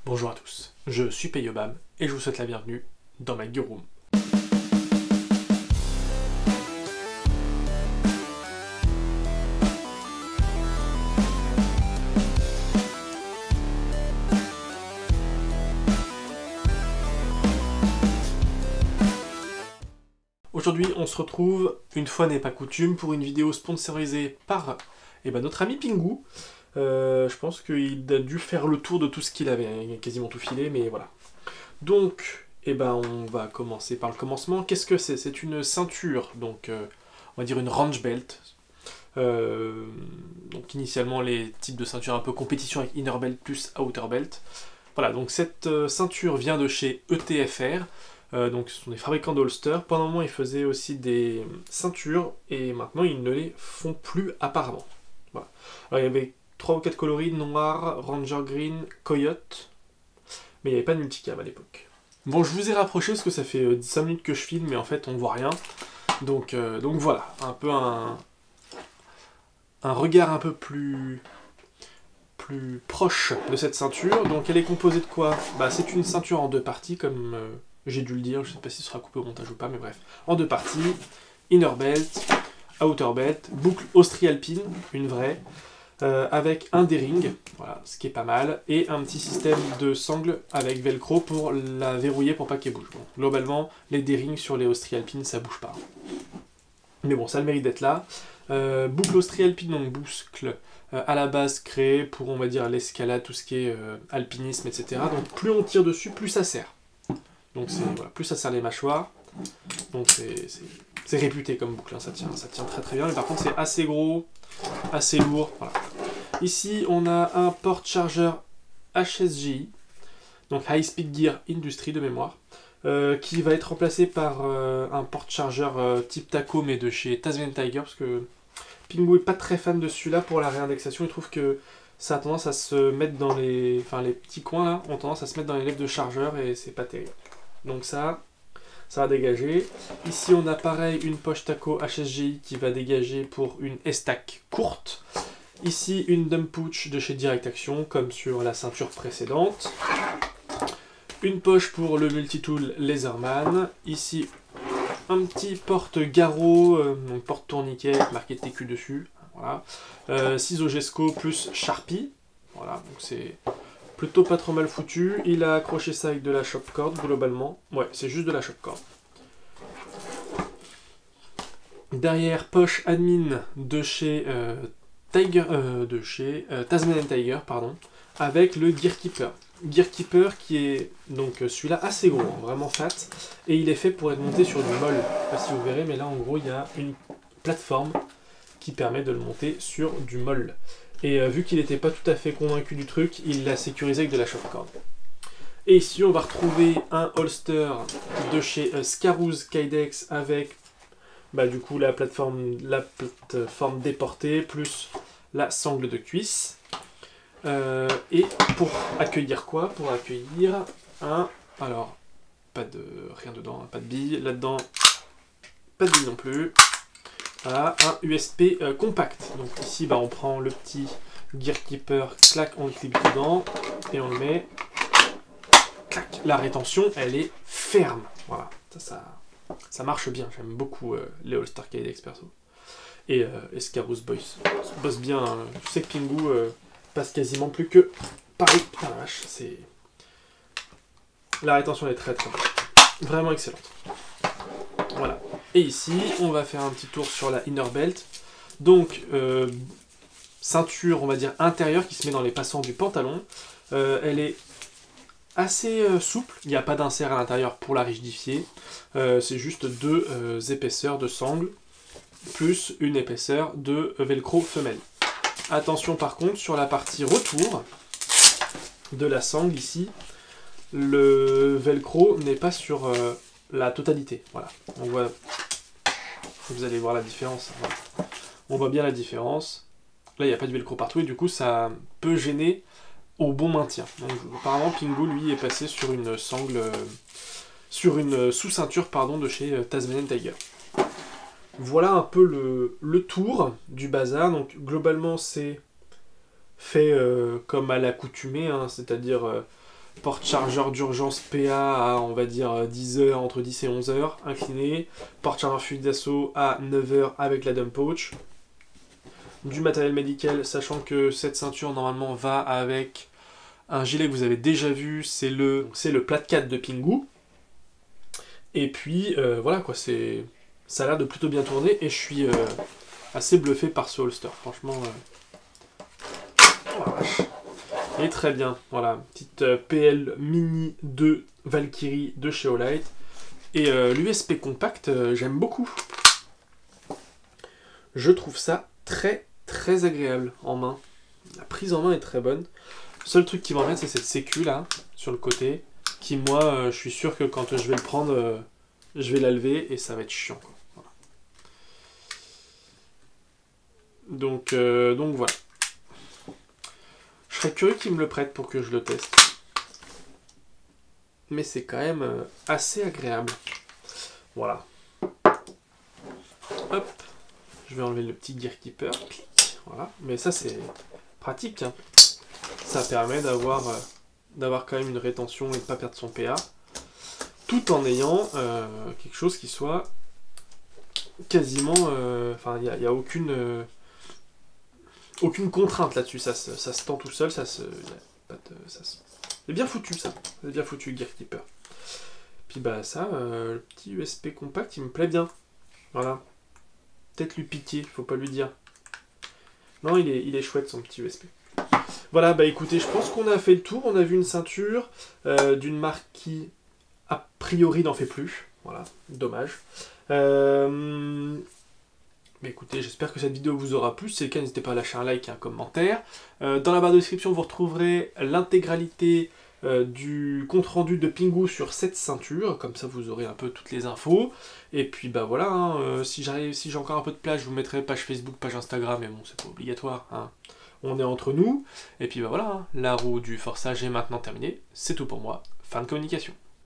Bonjour à tous, je suis Peyobam et je vous souhaite la bienvenue dans ma Gear Room. Aujourd'hui, on se retrouve, une fois n'est pas coutume, pour une vidéo sponsorisée par notre ami Pingu. Je pense qu'il a dû faire le tour de tout ce qu'il avait, il a quasiment tout filé, mais voilà. Donc, on va commencer par le commencement. Qu'est-ce que c'est? C'est une ceinture, donc on va dire une range belt. Donc initialement les types de ceintures un peu compétition avec inner belt plus outer belt. Voilà, donc cette ceinture vient de chez ETFR. Donc ce sont des fabricants de holsters. Pendant un moment ils faisaient aussi des ceintures et maintenant ils ne les font plus apparemment. Voilà. Alors il y avait 3 ou 4 coloris, noir, ranger green, coyote, mais il n'y avait pas de multicam à l'époque. Bon, je vous ai rapproché parce que ça fait 5 minutes que je filme mais en fait on voit rien. Donc voilà, un peu un regard un peu plus proche de cette ceinture. Donc elle est composée de quoi? C'est une ceinture en 2 parties comme j'ai dû le dire, je sais pas si ce sera coupé au montage ou pas, mais bref. En 2 parties, inner belt, outer belt, boucle austri-alpine, une vraie, avec un D-ring, voilà, ce qui est pas mal, et un petit système de sangle avec velcro pour la verrouiller pour pas qu'elle bouge. Bon, globalement, les D-rings sur les austri-alpines, ça bouge pas. Mais bon, ça a le mérite d'être là. Boucle austri-alpine, donc boucle à la base créée pour, on va dire, l'escalade, tout ce qui est alpinisme, etc. Donc plus on tire dessus, plus ça serre. Donc voilà, plus ça serre les mâchoires. Donc c'est réputé comme boucle, hein, ça tient très très bien. Mais par contre c'est assez gros, assez lourd. Voilà. Ici on a un porte-chargeur HSGI, donc High Speed Gear Industry de mémoire, qui va être remplacé par un porte-chargeur type Taco mais de chez Tasmanian Tiger, parce que Pingu est pas très fan de celui-là pour la réindexation. Il trouve que ça a tendance à se mettre dans les... Enfin les petits coins là ont tendance à se mettre dans les lèvres de chargeur et c'est pas terrible. Donc ça va dégager. Ici on a pareil une poche Taco HSGI qui va dégager pour une S-Tac courte. Ici une dump pouch de chez Direct Action comme sur la ceinture précédente. Une poche pour le multitool Laserman. Ici un petit porte-garrot, donc porte-tourniquet marqué TQ dessus. Voilà. Ciseaux Gesco plus Sharpie. Voilà, donc c'est plutôt pas trop mal foutu. Il a accroché ça avec de la shopcord globalement. Ouais, c'est juste de la shopcord. Derrière, poche admin de chez Tasmanian Tiger, pardon, avec le Gear Keeper. Gear Keeper qui est donc celui-là assez gros, hein, vraiment fat, et il est fait pour être monté sur du molle. Je sais pas si vous verrez, mais là en gros il y a une plateforme qui permet de le monter sur du molle. Et vu qu'il n'était pas tout à fait convaincu du truc, il l'a sécurisé avec de la shopcord. Et ici on va retrouver un holster de chez Scarouz Kydex avec du coup la plateforme déportée plus la sangle de cuisse. Et pour accueillir quoi? Pour accueillir un... Alors, rien dedans, hein, pas de bille. Là-dedans, pas de bille non plus. Voilà, un USB compact. Donc ici, on prend le petit Gear Keeper, clac, on le clip dedans, et on le met, clac. La rétention, elle est ferme. Voilà, ça marche bien. J'aime beaucoup les All Star Kydex perso. Et Scarouz bosse bien. Je sais que Pingu passe quasiment plus que pareil. Putain la vache, c'est... La rétention est très très bonne. Vraiment excellente. Voilà. Et ici, on va faire un petit tour sur la inner belt. Donc, ceinture, on va dire, intérieure qui se met dans les passants du pantalon. Elle est assez souple. Il n'y a pas d'insert à l'intérieur pour la rigidifier. C'est juste 2 épaisseurs de sangle, plus une épaisseur de velcro femelle. Attention par contre, sur la partie retour de la sangle ici, le velcro n'est pas sur la totalité. Voilà, on voit, vous allez voir la différence. Voilà. On voit bien la différence. Là, il n'y a pas de velcro partout et du coup, ça peut gêner au bon maintien. Donc, apparemment, Pingu, lui, est passé sur une sangle, sur une sous-ceinture, pardon, de chez Tasmanian Tiger. Voilà un peu le tour du bazar. Donc globalement c'est fait comme à l'accoutumée, hein, c'est-à-dire Porte-chargeur d'urgence PA à, on va dire, 10 heures, entre 10 et 11 heures, incliné. Porte-chargeur fusil d'assaut à 9 heures avec la dump pouch. Du matériel médical, sachant que cette ceinture, normalement, va avec un gilet que vous avez déjà vu, c'est le Plat 4 de Pingu. Et puis, voilà, quoi, ça a l'air de plutôt bien tourner, et je suis assez bluffé par ce holster, franchement. Oh la vache. Et très bien, voilà, petite PL Mini 2 Valkyrie de chez Olight. Et l'USP compact, j'aime beaucoup. Je trouve ça très très agréable en main. La prise en main est très bonne. Le seul truc qui m'emmerde, c'est cette sécu là, sur le côté, qui moi, je suis sûr que quand je vais le prendre, je vais la lever et ça va être chiant, quoi. Voilà. Donc voilà. Je serais curieux qu'il me le prête pour que je le teste. Mais c'est quand même assez agréable. Voilà. Hop. Je vais enlever le petit Gear Keeper. Clic. Voilà. Mais ça, c'est pratique, hein. Ça permet d'avoir quand même une rétention et de ne pas perdre son PA. Tout en ayant quelque chose qui soit quasiment... Enfin, il n'y a aucune contrainte là-dessus, ça se tend tout seul, c'est bien foutu ça, c'est bien foutu le Gear Keeper. Puis bah ça, le petit USP compact, il me plaît bien. Voilà. Peut-être lui piquer, faut pas lui dire. Non, il est chouette son petit USP. Voilà, bah écoutez, je pense qu'on a fait le tour, on a vu une ceinture d'une marque qui, a priori, n'en fait plus. Voilà, dommage. Mais écoutez, j'espère que cette vidéo vous aura plu. Si c'est le cas, n'hésitez pas à lâcher un like et un commentaire. Dans la barre de description, vous retrouverez l'intégralité du compte-rendu de Pingu sur cette ceinture. Comme ça, vous aurez un peu toutes les infos. Et puis, bah voilà, hein, si j'ai encore un peu de place, je vous mettrai page Facebook, page Instagram. Mais bon, c'est pas obligatoire, hein. On est entre nous. Et puis, bah voilà, hein, la roue du forçage est maintenant terminée. C'est tout pour moi. Fin de communication.